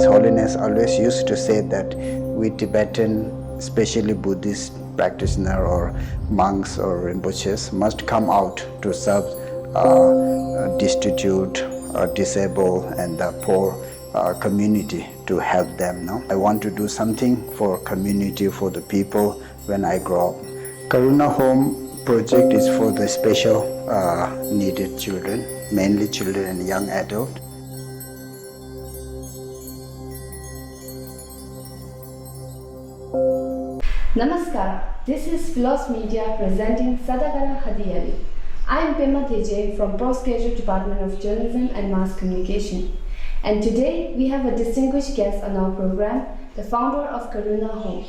His Holiness always used to say that we Tibetan, especially Buddhist practitioner or monks or Rinpoches, must come out to serve destitute, disabled and the poor community to help them. No? I want to do something for community, for the people when I grow up. Karuna Home project is for the special needed children, mainly children and young adults. Namaskar, this is Philos Media presenting Sadhakara Hadiyali. I am Pema from Postgraduate Department of Journalism and Mass Communication. And today we have a distinguished guest on our program, the founder of Karuna Home.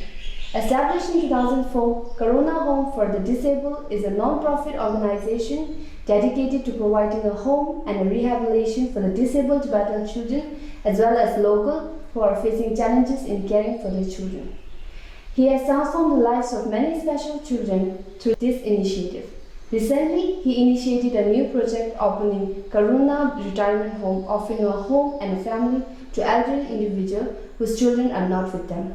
Established in 2004, Karuna Home for the Disabled is a non-profit organization dedicated to providing a home and a rehabilitation for the disabled Tibetan children as well as local who are facing challenges in caring for their children. He has transformed the lives of many special children through this initiative. Recently, he initiated a new project opening Karuna Retirement Home, offering a home and a family to elderly individuals whose children are not with them.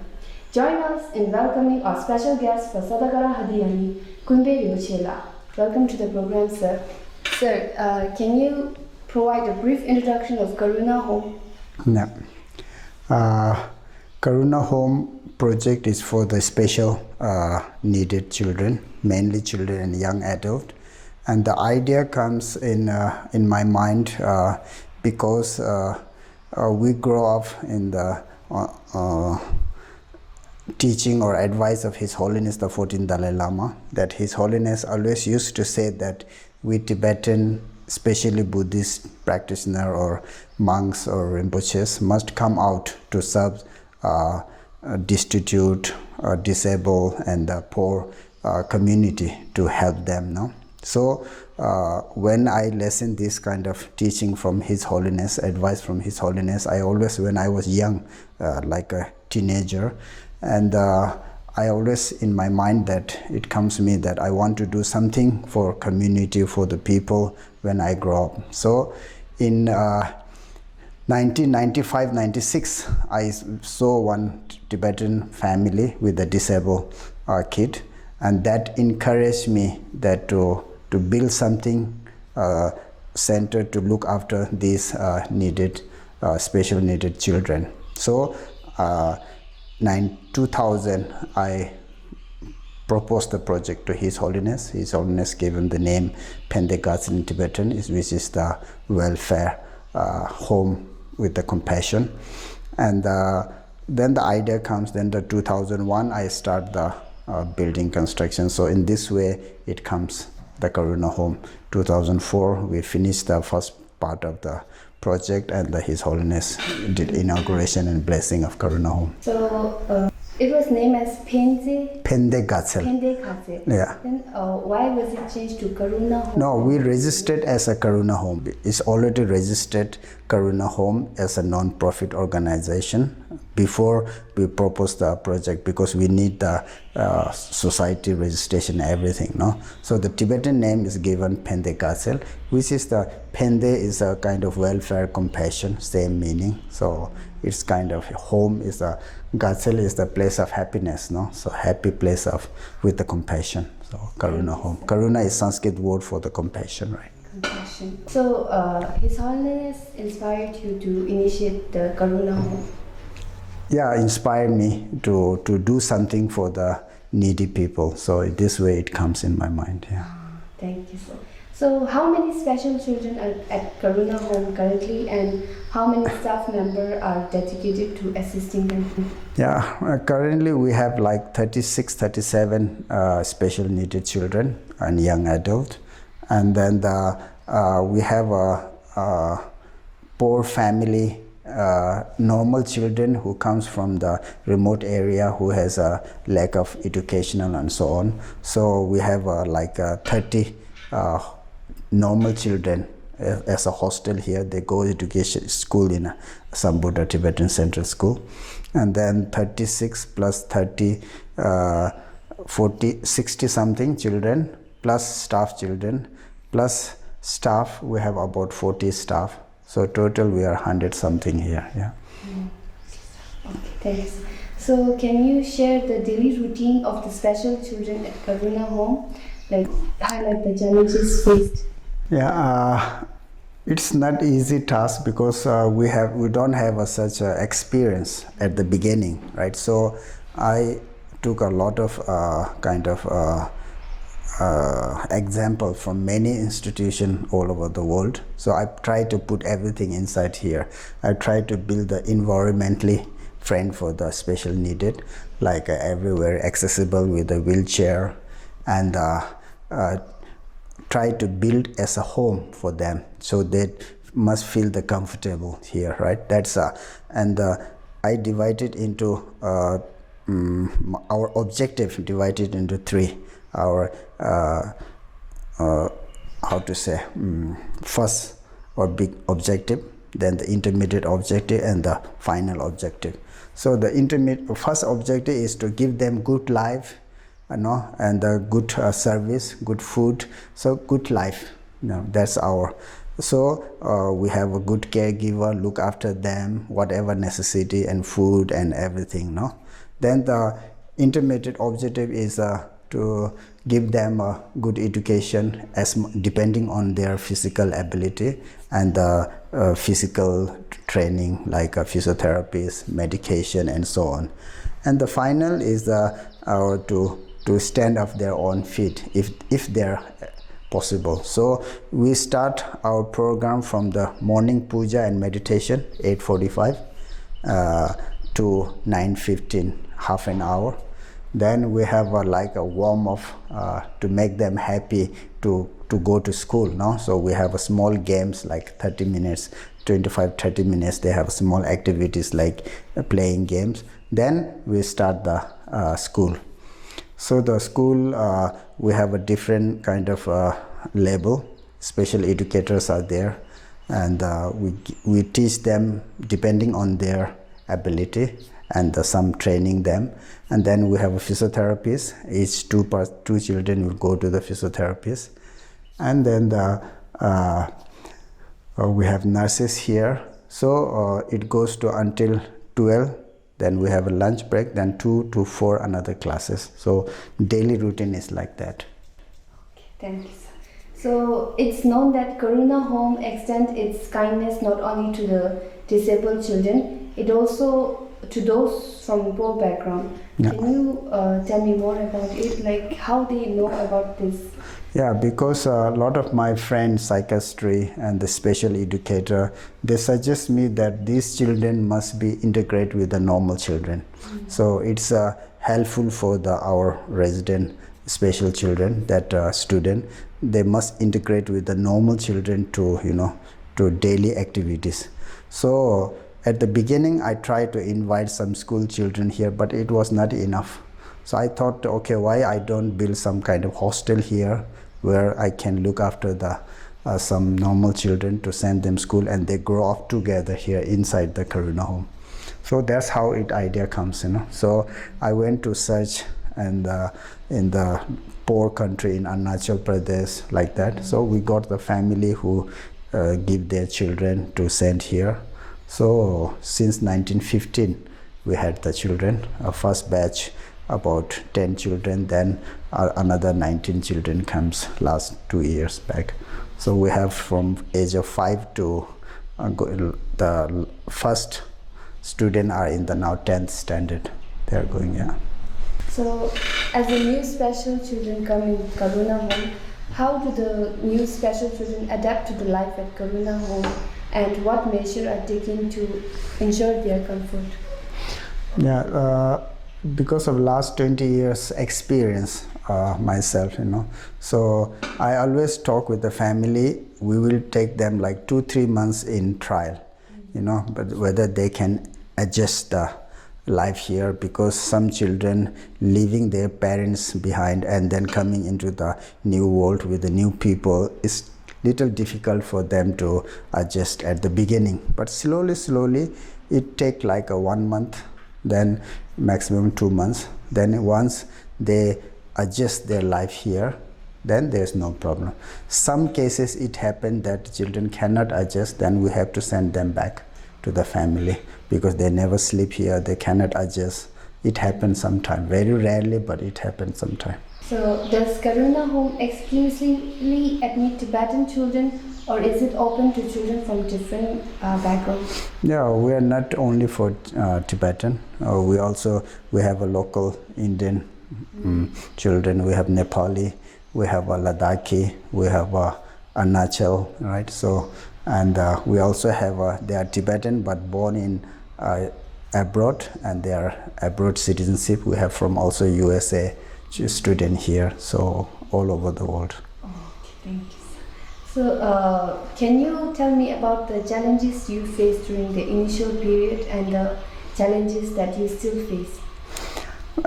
Join us in welcoming our special guest for Sadhakara Hadiyali, Kubhe Rinpochey la. Welcome to the program, sir. Sir, can you provide a brief introduction of Karuna Home? Yeah. Karuna Home project is for the special needed children, mainly children and young adults. And the idea comes in my mind because we grow up in the teaching or advice of His Holiness the 14th Dalai Lama, that His Holiness always used to say that we Tibetan, especially Buddhist practitioner or monks or Rinpoches, must come out to serve destitute, disabled and poor community to help them. No? So when I listen this kind of teaching from His Holiness, advice from His Holiness, I always, when I was young, like a teenager, and I always in my mind that it comes to me that I want to do something for community, for the people when I grow up. So in 1995-96, I saw one Tibetan family with a disabled kid, and that encouraged me that to build something center to look after these needed, special needed children. So 2000, I proposed the project to His Holiness. His Holiness gave him the name Pendekats in Tibetan, which is the welfare home with the compassion. And then the idea comes, then the 2001 I start the building construction. So in this way it comes, the Karuna Home. 2004 we finished the first part of the project, and His Holiness did inauguration and blessing of Karuna Home. So it was named as Pendekats. Yeah. Then why was it changed to Karuna Home? No, we registered as a Karuna Home. It's already registered Karuna Home as a non-profit organization before we proposed the project, because we need the society registration and everything. No, so the Tibetan name is given Pendekats, which is the Pende is a kind of welfare, compassion, same meaning. So it's kind of home is a Gatsel is the place of happiness, no? So happy place of with the compassion. So Karuna Home. Karuna is Sanskrit word for the compassion, right? Compassion. So His Holiness inspired you to initiate the Karuna Home? Yeah, inspired me to do something for the needy people. So this way it comes in my mind. Yeah. Thank you, sir. So how many special children are at Karuna Home currently, and how many staff members are dedicated to assisting them? Yeah, currently we have like 36, 37 special needed children and young adults. And then we have a poor family, normal children who comes from the remote area who has a lack of educational and so on. So we have like 30 normal children as a hostel here. They go education school in Sambuddha Tibetan Central School, and then 36 plus 30, 40, 60 something children plus staff children plus staff. We have about 40 staff. So total we are 100 something here. Yeah. Thanks. So, can you share the daily routine of the special children at Karuna Home? Like, highlight the challenges faced. Yeah, it's not easy task because we don't have such experience at the beginning, right? So I took a lot of example from many institutions all over the world. So I try to put everything inside here. I try to build the environmentally friend for the special needed, like everywhere accessible with a wheelchair, and try to build as a home for them, so they must feel the comfortable here, right? That's and I divided into our objective divided into three. Our first or big objective, then the intermediate objective, and the final objective. So the first objective is to give them good life, and good service, good food, so good life. That's our. So we have a good caregiver, look after them, whatever necessity and food and everything. Then the intermediate objective is to give them a good education, as depending on their physical ability and the physical training, like physiotherapists, medication, and so on. And the final is to stand up their own feet if they're possible. So we start our program from the morning puja and meditation, 8:45 to 9:15, half an hour. Then we have a warm-up to make them happy to go to school. So we have a small games like 30 minutes, 25-30 minutes. They have small activities like playing games. Then we start the school. So the school, we have a different kind of label. Special educators are there, and we teach them depending on their ability, and some training them. And then we have a physiotherapist. Each two children will go to the physiotherapist. And then we have nurses here. So it goes to until 12. Then we have a lunch break. Then 2 to 4 another classes. So daily routine is like that. Okay, thank you, sir. So it's known that Karuna Home extends its kindness not only to the disabled children, it also to those from poor background. Yeah. Can you tell me more about it? Like how they know about this? Yeah, because a lot of my friends, psychiatry and the special educator, they suggest me that these children must be integrated with the normal children. Mm-hmm. So it's helpful for our resident special children, that student, they must integrate with the normal children to daily activities. So at the beginning, I tried to invite some school children here, but it was not enough. So I thought, okay, why I don't build some kind of hostel here where I can look after some normal children to send them school, and they grow up together here inside the Karuna Home. So that's how idea comes, So I went to search and in the poor country in Arunachal Pradesh, like that. So we got the family who give their children to send here. So since 1915, we had the children. First batch, about 10 children, then another 19 children comes last 2 years back. So we have from age of 5 to the first student are in the now 10th standard. They are going, yeah. So as the new special children come in Karuna Home, how do the new special children adapt to the life at Karuna Home, and what measures are taken to ensure their comfort? Yeah, because of last 20 years experience myself, so I always talk with the family. We will take them like 2-3 months in trial, but whether they can adjust the life here, because some children leaving their parents behind and then coming into the new world with the new people is little difficult for them to adjust at the beginning. But slowly it take like 1 month, then maximum 2 months. Then once they adjust their life here, then there's no problem. Some cases it happened that children cannot adjust, then we have to send them back to the family because they never sleep here. They cannot adjust. It happens sometime, very rarely, but it happens sometime. So does Karuna Home exclusively admit Tibetan children, or is it open to children from different backgrounds? Yeah, we are not only for Tibetan. We have a local Indian children. We have Nepali. We have a Ladakhi. We have a Arunachal, right? So, and we also have they are Tibetan but born in abroad, and they are abroad citizenship. We have from also USA student here, so all over the world. Okay, thank you. So, can you tell me about the challenges you faced during the initial period and the challenges that you still face?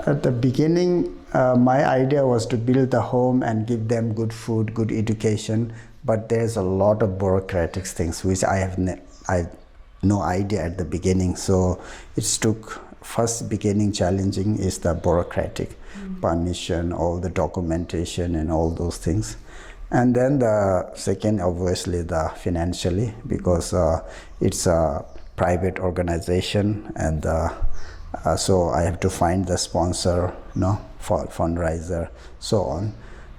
At the beginning, my idea was to build a home and give them good food, good education, but there's a lot of bureaucratic things which I have no idea at the beginning. So it took first beginning challenging is the bureaucratic permission, all the documentation and all those things. And then the second, obviously, the financially, because it's a private organization, and so I have to find the sponsor, for fundraiser, so on.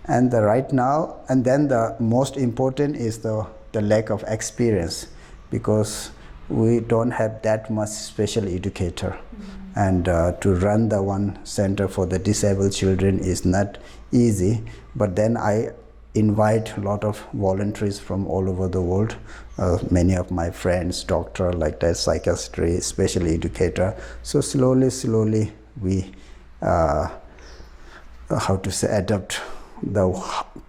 And right now, and then the most important is the lack of experience, because we don't have that much special educator. And to run the one center for the disabled children is not easy. But then I invite a lot of volunteers from all over the world. Many of my friends, doctor, like that, psychiatry, special educator. So slowly we, adapt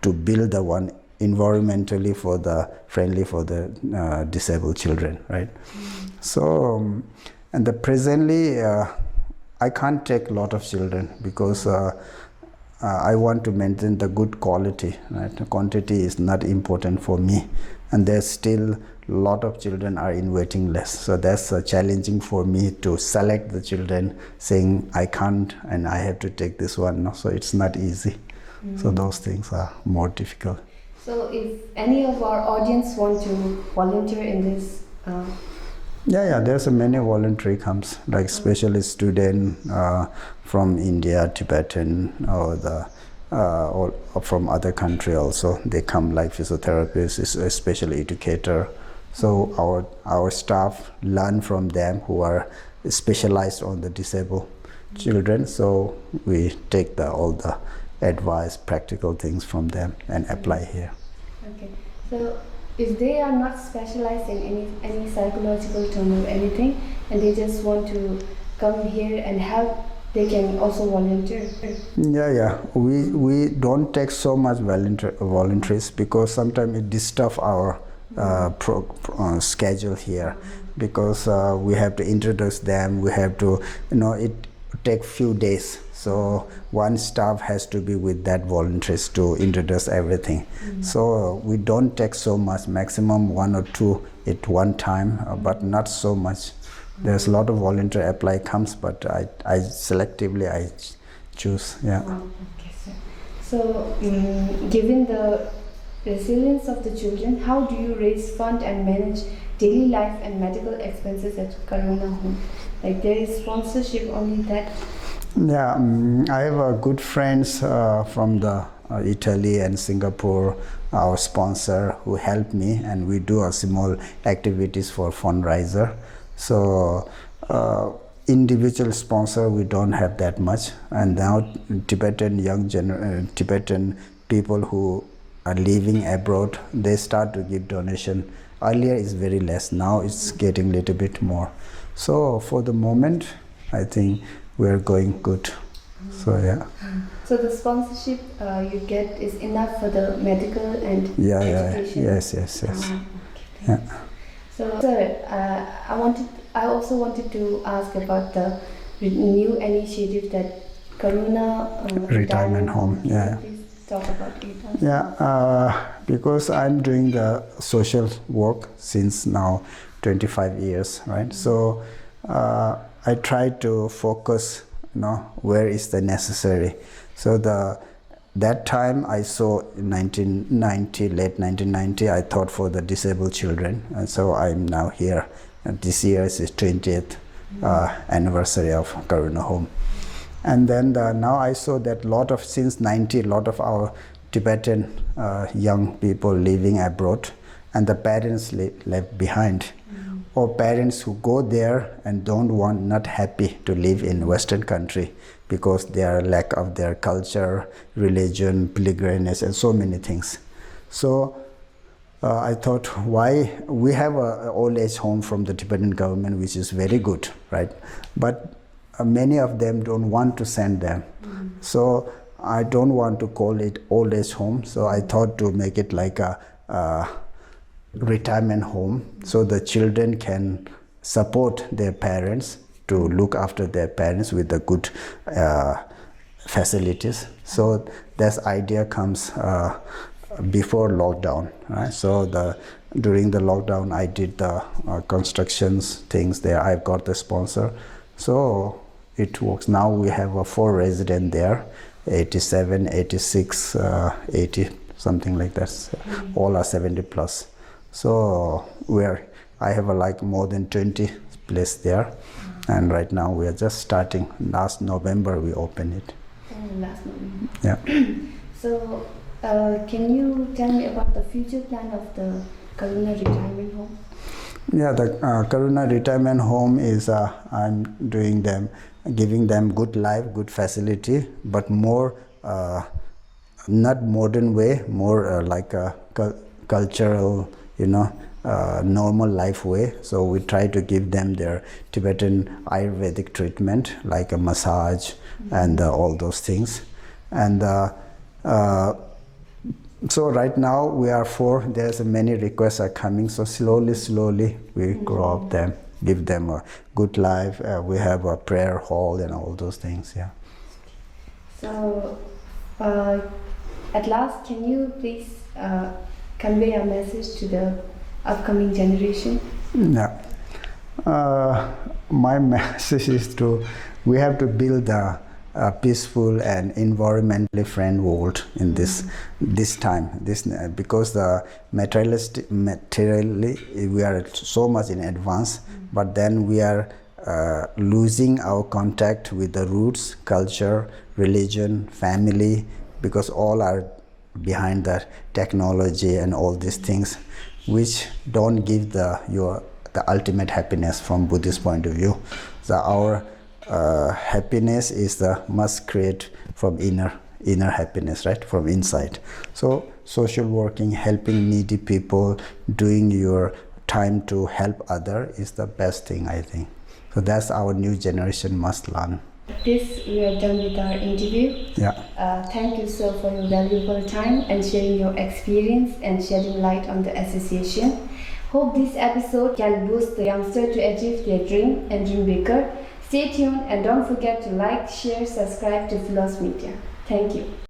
to build the one environmentally friendly for the disabled children, right? So, and presently, I can't take a lot of children because I want to maintain the good quality, right? The quantity is not important for me, and there's still a lot of children are in waiting list. So that's challenging for me to select the children, saying I can't and I have to take this one. So it's not easy. So those things are more difficult. So if any of our audience want to volunteer in this, there's a many voluntary comes, like especially student from India, Tibetan, or from other country also. They come like physiotherapists, a special educator. So our staff learn from them who are specialized on the disabled children. So we take all the advice, practical things from them and apply here. Okay. So if they are not specialized in any psychological term or anything, and they just want to come here and help, they can also volunteer. We don't take so much volunteers because sometimes it disturbs our schedule here, because we have to introduce them. We have to, it take few days. So one staff has to be with that volunteers to introduce everything. So we don't take so much, maximum 1 or 2 at one time, but not so much. There's a lot of volunteer apply comes, but I selectively I choose. Yeah. Okay, sir. So given the resilience of the children, how do you raise fund and manage daily life and medical expenses at Karuna Home? Like there is sponsorship, only that? Yeah, I have good friends from the Italy and Singapore, our sponsor, who help me, and we do a small activities for fundraiser. So individual sponsor we don't have that much, and now Tibetan Tibetan people who are living abroad, they start to give donation. Earlier is very less, now it's getting a little bit more. So for the moment, I think we're going good. So yeah. So the sponsorship you get is enough for the medical and education? Yes. Okay, yeah. So sir, I also wanted to ask about the new initiative that Karuna Retirement Home. Yeah. Please talk about it. Yeah, because I'm doing the social work since now 25 years, right? So I try to focus, where is the necessary. So that time I saw in late 1990, I thought for the disabled children, and so I'm now here this year is the 20th anniversary of Karuna Home. And then now I saw that since 90, a lot of our Tibetan young people living abroad, and the parents left behind, or parents who go there and not happy to live in Western country because they are lack of their culture, religion, pilgrimage, and so many things. So I thought, why we have a old age home from the Tibetan government, which is very good, right? But many of them don't want to send them. So I don't want to call it old age home. So I thought to make it like a retirement home, so the children can support their parents to look after their parents with the good facilities. So this idea comes before lockdown, right? So during the lockdown I did the constructions things there. I've got the sponsor, so it works. Now we have 4 residents there, 87, 86, 80, something like that. All are 70 plus. So I have like more than 20 places there, and right now we are just starting. Last November we opened it. Last November. Yeah. So can you tell me about the future plan of the Karuna Retirement Home? Yeah, the Karuna Retirement Home is I'm giving them good life, good facility, but more not modern way, more like a cultural, normal life way. So we try to give them their Tibetan Ayurvedic treatment, like a massage and all those things. And so right now we are 4. There's many requests are coming. So slowly we grow up them, give them a good life. We have a prayer hall and all those things. Yeah. So at last, can you please convey a message to the upcoming generation? Yeah. My message is we have to build a peaceful and environmentally friendly world in this time. Because the materially we are so much in advance, but then we are losing our contact with the roots, culture, religion, family, because all are behind the technology and all these things, which don't give the ultimate happiness from Buddhist point of view. So our happiness is must create from inner happiness, right, from inside. So social working, helping needy people, doing your time to help other is the best thing, I think. So that's our new generation must learn. This, we are done with our interview. Yeah. Thank you, sir, for your valuable time and sharing your experience and shedding light on the association. Hope this episode can boost the youngster to achieve their dream and dream bigger. Stay tuned and don't forget to like, share, subscribe to Philos Media. Thank you.